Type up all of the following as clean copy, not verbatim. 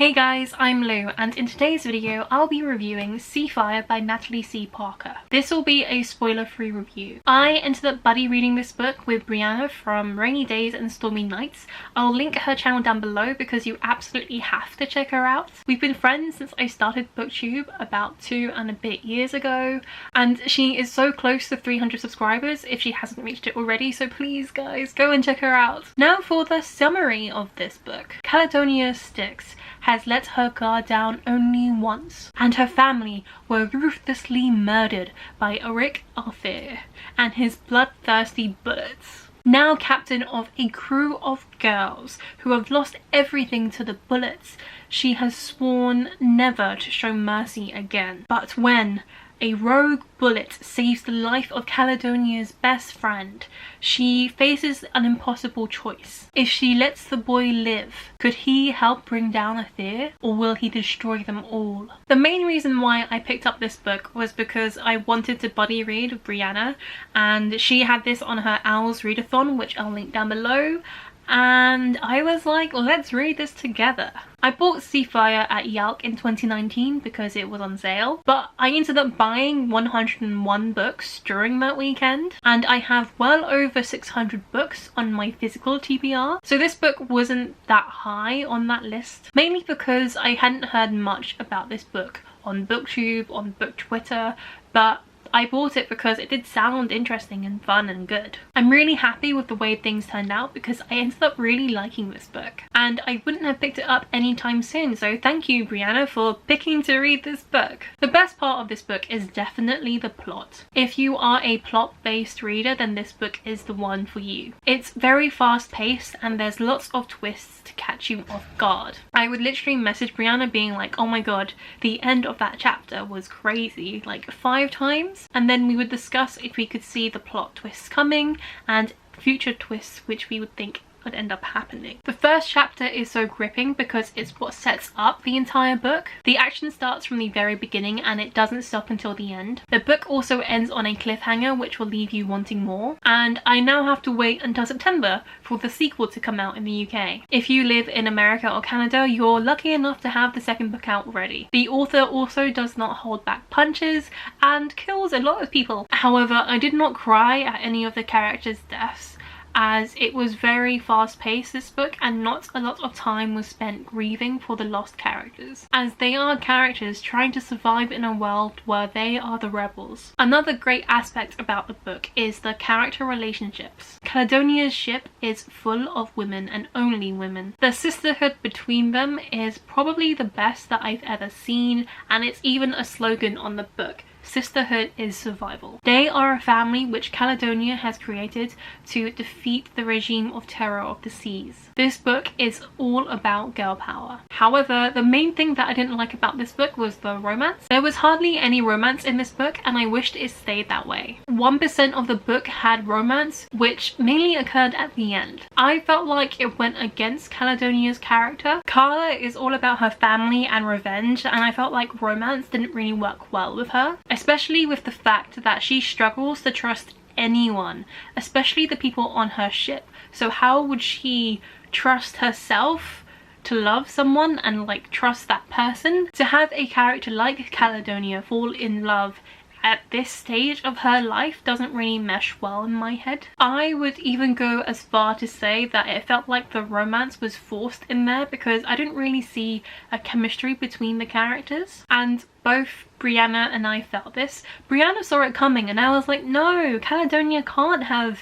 Hey guys, I'm Lou, and in today's video I'll be reviewing Seafire by Natalie C. Parker. This will be a spoiler-free review. I ended up buddy reading this book with Brianna from Rainy Days and Stormy Nights. I'll link her channel down below because you absolutely have to check her out. We've been friends since I started BookTube about 2 and a bit years ago, and she is so close to 300 subscribers if she hasn't reached it already, so please guys, go and check her out. Now for the summary of this book. Caledonia Styx has let her guard down only once, and her family were ruthlessly murdered by Eric Arthur and his bloodthirsty bullets. Now captain of a crew of girls who have lost everything to the bullets, she has sworn never to show mercy again. But when a rogue bullet saves the life of Caledonia's best friend, she faces an impossible choice. If she lets the boy live, could he help bring down Aether, or will he destroy them all? The main reason why I picked up this book was because I wanted to buddy read with Brianna, and she had this on her Owls Readathon, which I'll link down below, and I was like, let's read this together. I bought Seafire at Yelp in 2019 because it was on sale, but I ended up buying 101 books during that weekend, and I have well over 600 books on my physical TBR, so this book wasn't that high on that list, mainly because I hadn't heard much about this book on BookTube, on Book Twitter, but I bought it because it did sound interesting and fun and good. I'm really happy with the way things turned out because I ended up really liking this book, and I wouldn't have picked it up anytime soon, so thank you Brianna for picking to read this book. The best part of this book is definitely the plot. If you are a plot-based reader, then this book is the one for you. It's very fast-paced and there's lots of twists to catch you off guard. I would literally message Brianna being like, oh my god, the end of that chapter was crazy, like 5 times. And then we would discuss if we could see the plot twists coming and future twists which we would think would end up happening. The first chapter is so gripping because it's what sets up the entire book. The action starts from the very beginning and it doesn't stop until the end. The book also ends on a cliffhanger which will leave you wanting more, and I now have to wait until September for the sequel to come out in the UK. If you live in America or Canada, you're lucky enough to have the second book out already. The author also does not hold back punches and kills a lot of people. However, I did not cry at any of the characters' deaths, as it was very fast-paced, this book, and not a lot of time was spent grieving for the lost characters, as they are characters trying to survive in a world where they are the rebels. Another great aspect about the book is the character relationships. Caledonia's ship is full of women and only women. The sisterhood between them is probably the best that I've ever seen, and it's even a slogan on the book. Sisterhood is survival. They are a family which Caledonia has created to defeat the regime of terror of the seas. This book is all about girl power. However, the main thing that I didn't like about this book was the romance. There was hardly any romance in this book, and I wished it stayed that way. 1% of the book had romance, which mainly occurred at the end. I felt like it went against Caledonia's character. Carla is all about her family and revenge, and I felt like romance didn't really work well with her, especially with the fact that she struggles to trust anyone, especially the people on her ship. So how would she trust herself to love someone and like trust that person? To have a character like Caledonia fall in love at this stage of her life doesn't really mesh well in my head. I would even go as far to say that it felt like the romance was forced in there because I didn't really see a chemistry between the characters, and both Brianna and I felt this. Brianna saw it coming and I was like, no, Caledonia can't have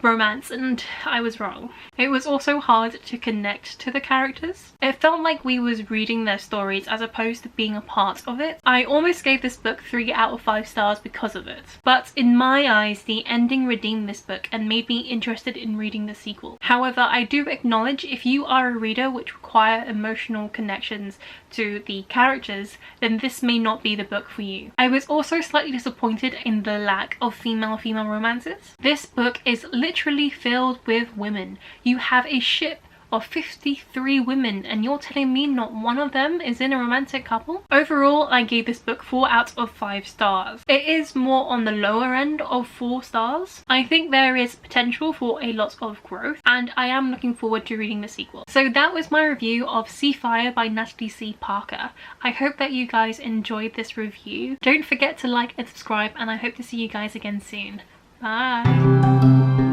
romance, and I was wrong. It was also hard to connect to the characters. It felt like we was reading their stories as opposed to being a part of it. I almost gave this book 3 out of 5 stars because of it. But in my eyes, the ending redeemed this book and made me interested in reading the sequel. However, I do acknowledge if you are a reader which require emotional connections to the characters, then this may not be the book for you. I was also slightly disappointed in the lack of female romances. This book is literally filled with women. You have a ship of 53 women, and you're telling me not one of them is in a romantic couple? Overall, I gave this book 4 out of 5 stars. It is more on the lower end of 4 stars. I think there is potential for a lot of growth, and I am looking forward to reading the sequel. So that was my review of Seafire by Natalie C. Parker. I hope that you guys enjoyed this review. Don't forget to like and subscribe, and I hope to see you guys again soon. Bye!